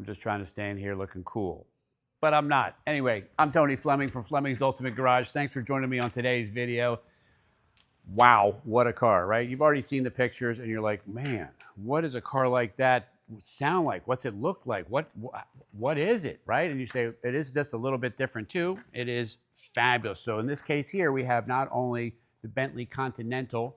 just trying to stand here looking cool. But I'm not. Anyway, I'm Tony Fleming from Fleming's Ultimate Garage. Thanks for joining me on today's video. Wow, what a car, right? You've already seen the pictures and you're like, man, what does a car like that sound like? What's it look like? What is it, right? And you say, it is just a little bit different too. It is fabulous. So in this case here, we have not only the Bentley Continental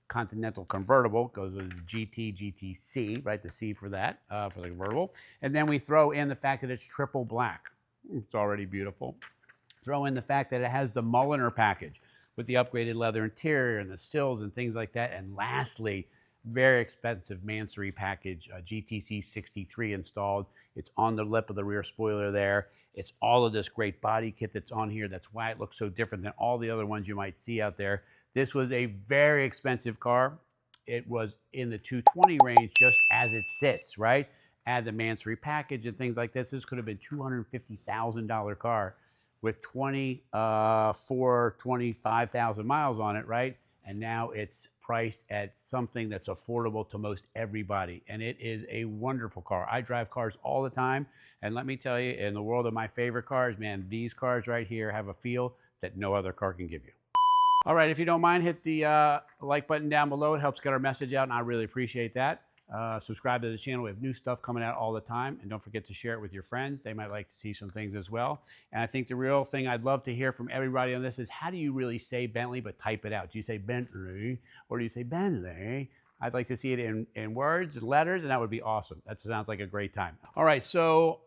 convertible, goes with the GTC, right? The C for that, for the convertible. And then we throw in the fact that it's triple black. It's already beautiful. Throw in the fact that it has the Mulliner package with the upgraded leather interior and the sills and things like that. And lastly, very expensive Mansory package, GTC 63 installed. It's on the lip of the rear spoiler there. It's all of this great body kit that's on here. That's why it looks so different than all the other ones you might see out there. This was a very expensive car. It was in the 220 range just as it sits, right? Add the Mansory package and things like this. This could have been $250,000 car with 25,000 miles on it, right? And now it's priced at something that's affordable to most everybody. And it is a wonderful car. I drive cars all the time. And let me tell you, in the world of my favorite cars, man, these cars right here have a feel that no other car can give you. All right, if you don't mind, hit the like button down below. It helps get our message out, and I really appreciate that. Subscribe to the channel. We have new stuff coming out all the time. And don't forget to share it with your friends. They might like to see some things as well. And I think the real thing I'd love to hear from everybody on this is, how do you really say Bentley but type it out? Do you say Bentley or do you say Bentley? I'd like to see it in words and letters, and that would be awesome. That sounds like a great time. All right, so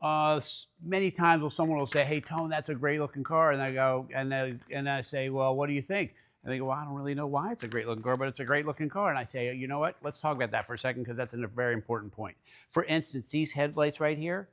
many times someone will say, hey, Tone, that's a great looking car. And I go, and I say, well, what do you think? And they go, well, I don't really know why it's a great looking car, but it's a great looking car. And I say, you know what? Let's talk about that for a second, because that's a very important point. For instance, these headlights right here,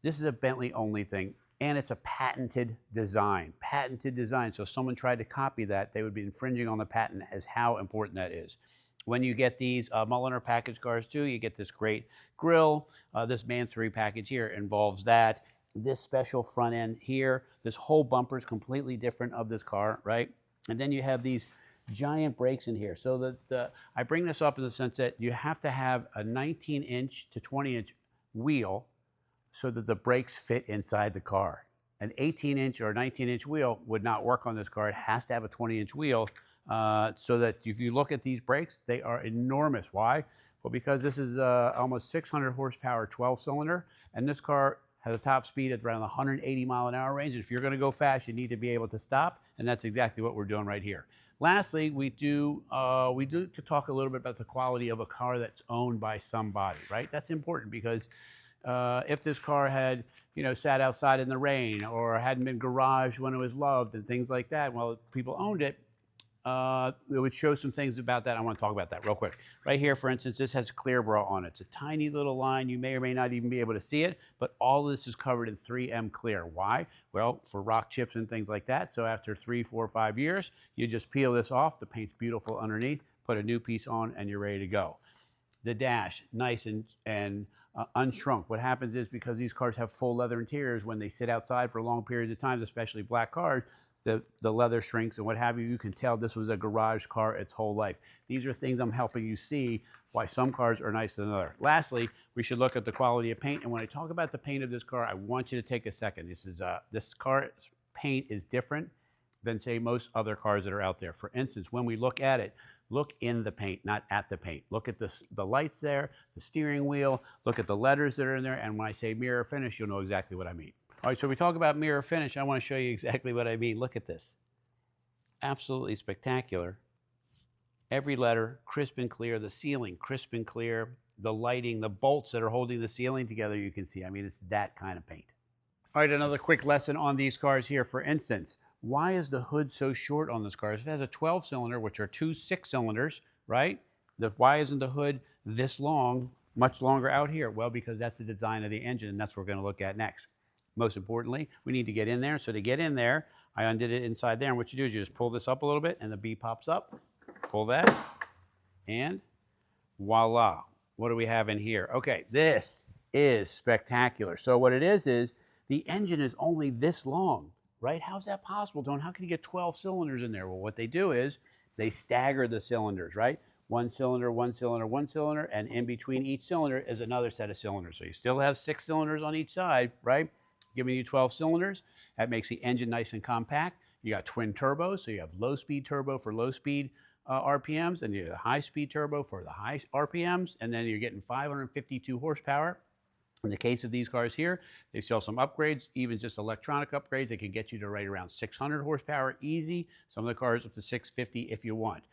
this is a Bentley only thing. And it's a patented design. Patented design. So if someone tried to copy that, they would be infringing on the patent, as how important that is. When you get these Mulliner package cars too, you get this great grille. This Mansory package here involves that. This special front end here. This whole bumper is completely different of this car, right? And then you have these giant brakes in here. So that I bring this up in the sense that you have to have a 19-inch to 20-inch wheel so that the brakes fit inside the car. An 18-inch or 19-inch wheel would not work on this car. It has to have a 20-inch wheel so that if you look at these brakes, they are enormous. Why? Well, because this is almost 600 horsepower 12-cylinder, and this car has a top speed at around 180 mile an hour range. If you're going to go fast, you need to be able to stop, and that's exactly what we're doing right here. Lastly, we do to talk a little bit about the quality of a car that's owned by somebody, right? That's important, because if this car had, sat outside in the rain or hadn't been garaged when it was loved and things like that, well, people owned it, it would show some things about that. I want to talk about that real quick. Right here, for instance, this has clear bra on it. It's a tiny little line. You may or may not even be able to see it, but all of this is covered in 3M clear. Why? Well, for rock chips and things like that. So after 3, 4, 5 years, you just peel this off. The paint's beautiful underneath. Put a new piece on, and you're ready to go. The dash, nice and unshrunk. What happens is, because these cars have full leather interiors, when they sit outside for long periods of time, especially black cars, the leather shrinks and what have you. You can tell this was a garage car its whole life. These are things I'm helping you see why some cars are nicer than others. Lastly, we should look at the quality of paint. And when I talk about the paint of this car, I want you to take a second. This car's paint is different than, say, most other cars that are out there. For instance, when we look at it, look in the paint, not at the paint. Look at the lights there, the steering wheel, look at the letters that are in there. And when I say mirror finish, you'll know exactly what I mean. All right, so we talk about mirror finish. I want to show you exactly what I mean. Look at this. Absolutely spectacular. Every letter, crisp and clear. The ceiling, crisp and clear. The lighting, the bolts that are holding the ceiling together, you can see. I mean, it's that kind of paint. All right, another quick lesson on these cars here. For instance, why is the hood so short on this car? If it has a 12-cylinder, which are 2 6-cylinders, right? Why isn't the hood this long, much longer out here? Well, because that's the design of the engine, and that's what we're going to look at next. Most importantly, we need to get in there. So to get in there, I undid it inside there. And what you do is you just pull this up a little bit, and the B pops up. Pull that, and voila. What do we have in here? Okay, this is spectacular. So what it is the engine is only this long, right? How's that possible, Don? How can you get 12 cylinders in there? Well, what they do is they stagger the cylinders, right? one cylinder, one cylinder, one cylinder, and in between each cylinder is another set of cylinders. So you still have 6 cylinders on each side, right? Giving you 12 cylinders. That makes the engine nice and compact. You got twin turbos, so you have low speed turbo for low speed RPMs, and you have high speed turbo for the high RPMs, and then you're getting 552 horsepower. In the case of these cars here, they sell some upgrades, even just electronic upgrades. They can get you to right around 600 horsepower easy. Some of the cars up to 650 if you want.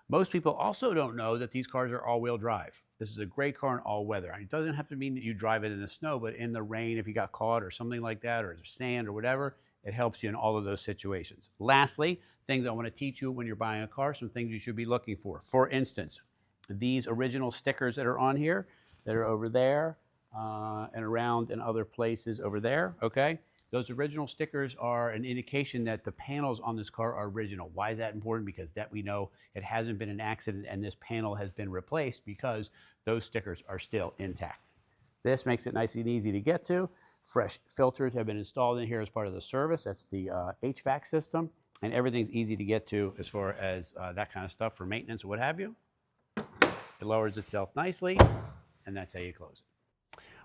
Most people also don't know that these cars are all-wheel drive. This is a great car in all weather. It doesn't have to mean that you drive it in the snow, but in the rain, if you got caught or something like that, or sand or whatever, it helps you in all of those situations. Lastly, things I want to teach you when you're buying a car, some things you should be looking for. For instance, these original stickers that are on here, that are over there, and around in other places over there, okay? Those original stickers are an indication that the panels on this car are original. Why is that important? Because that we know it hasn't been an accident and this panel has been replaced because those stickers are still intact. This makes it nice and easy to get to. Fresh filters have been installed in here as part of the service. That's the HVAC system, and everything's easy to get to as far as that kind of stuff for maintenance or what have you. It lowers itself nicely, and that's how you close it.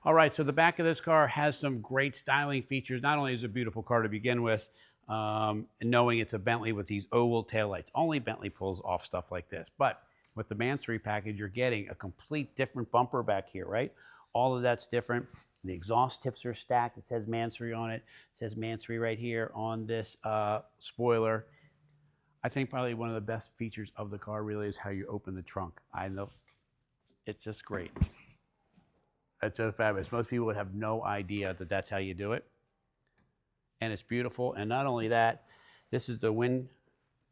All right, so the back of this car has some great styling features. Not only is it a beautiful car to begin with, knowing it's a Bentley with these oval taillights. Only Bentley pulls off stuff like this. But with the Mansory package, you're getting a complete different bumper back here, right? All of that's different. The exhaust tips are stacked. It says Mansory on it. It says Mansory right here on this spoiler. I think probably one of the best features of the car really is how you open the trunk. I know it's just great. It's so fabulous. Most people would have no idea that that's how you do it. And it's beautiful. And not only that, this is the wind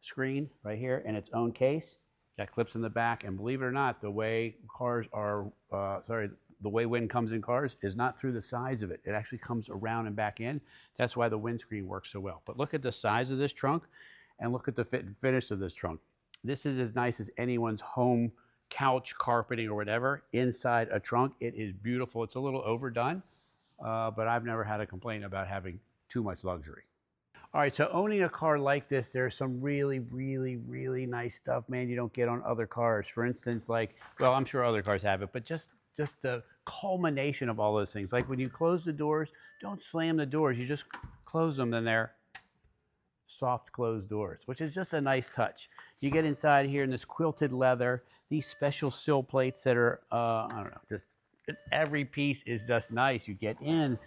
screen right here in its own case. That clips in the back. And believe it or not, the way cars are, the way wind comes in cars is not through the sides of it. It actually comes around and back in. That's why the windscreen works so well. But look at the size of this trunk and look at the fit and finish of this trunk. This is as nice as anyone's home couch carpeting or whatever inside a trunk. It is beautiful. It's a little overdone, but I've never had a complaint about having too much luxury. All right, so owning a car like this, there's some really, really, really nice stuff, man, you don't get on other cars. For instance, like, well, I'm sure other cars have it, but just the culmination of all those things. Like when you close the doors, don't slam the doors. You just close them, and they're soft closed doors, which is just a nice touch. You get inside here in this quilted leather, these special sill plates that are, I don't know, just every piece is just nice. You get in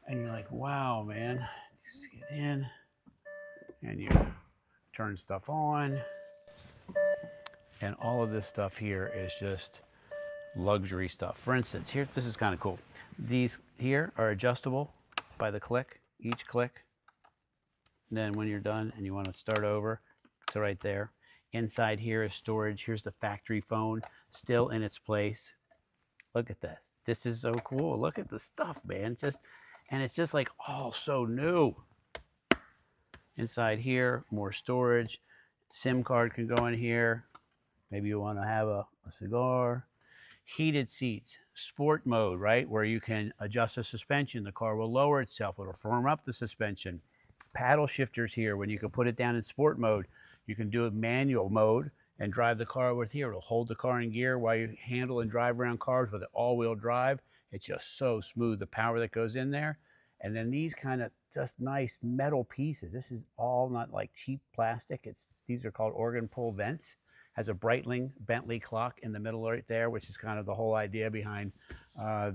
and you're like, wow, man. You just get in and you turn stuff on. And all of this stuff here is just luxury stuff. For instance, here, this is kind of cool. These here are adjustable by the click, each click. Then when you're done and you want to start over, it's right there. Inside here is storage. Here's the factory phone still in its place. Look at this. This is so cool. Look at the stuff, man. It's just like all so new. Inside here, more storage. SIM card can go in here. Maybe you want to have a cigar. Heated seats, sport mode, right? Where you can adjust the suspension. The car will lower itself. It'll firm up the suspension. Paddle shifters here. When you can put it down in sport mode, you can do a manual mode and drive the car with here. It'll hold the car in gear while you handle and drive around cars with an all-wheel drive. It's just so smooth, the power that goes in there. And then these kind of just nice metal pieces. This is all not like cheap plastic. These are called organ pull vents. Has a Breitling Bentley clock in the middle right there, which is kind of the whole idea behind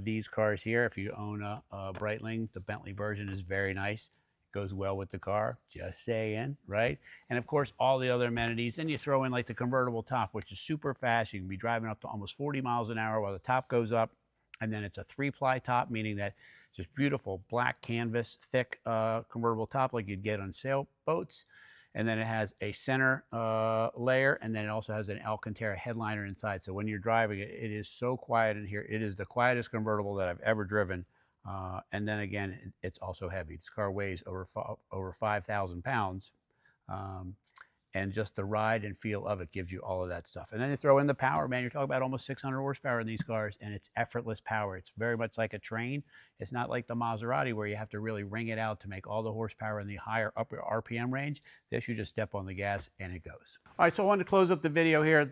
these cars here. If you own a Breitling, the Bentley version is very nice. Goes well with the car, just saying, right? And of course, all the other amenities. Then you throw in like the convertible top, which is super fast. You can be driving up to almost 40 miles an hour while the top goes up. And then it's a 3-ply top, meaning that it's just beautiful black canvas, thick convertible top like you'd get on sailboats. And then it has a center layer, and then it also has an Alcantara headliner inside. So when you're driving it, it is so quiet in here. It is the quietest convertible that I've ever driven. And then again, it's also heavy. This car weighs over 5,000 pounds. and just the ride and feel of it gives you all of that stuff. And then you throw in the power, man. You're talking about almost 600 horsepower in these cars, and it's effortless power. It's very much like a train. It's not like the Maserati where you have to really wring it out to make all the horsepower in the higher upper RPM range. This, you just step on the gas and it goes. All right, so I wanted to close up the video here.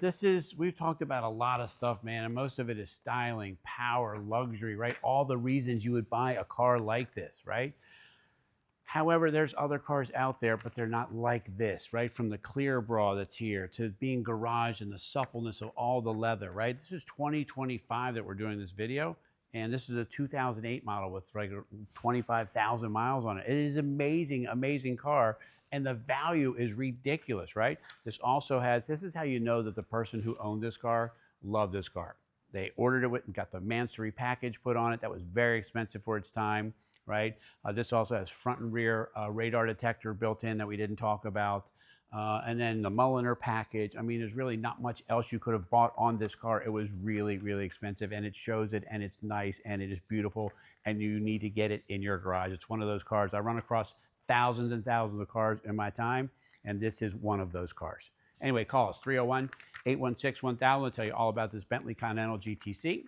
We've talked about a lot of stuff, man, and most of it is styling, power, luxury, right? All the reasons you would buy a car like this, right? However, there's other cars out there, but they're not like this, right? From the clear bra that's here to being garaged and the suppleness of all the leather, right? This is 2025 that we're doing this video, and this is a 2008 model with like 25,000 miles on it. It is amazing, amazing car, and the value is ridiculous, right? This is how you know that the person who owned this car loved this car. They ordered it and got the Mansory package put on it. That was very expensive for its time. Right? This also has front and rear radar detector built in that we didn't talk about. And then the Mulliner package. I mean, there's really not much else you could have bought on this car. It was really, really expensive, and it shows it, and it's nice, and it is beautiful, and you need to get it in your garage. It's one of those cars. I run across thousands and thousands of cars in my time, and this is one of those cars. Anyway, call us 301-816-1000. I'll tell you all about this Bentley Continental GTC.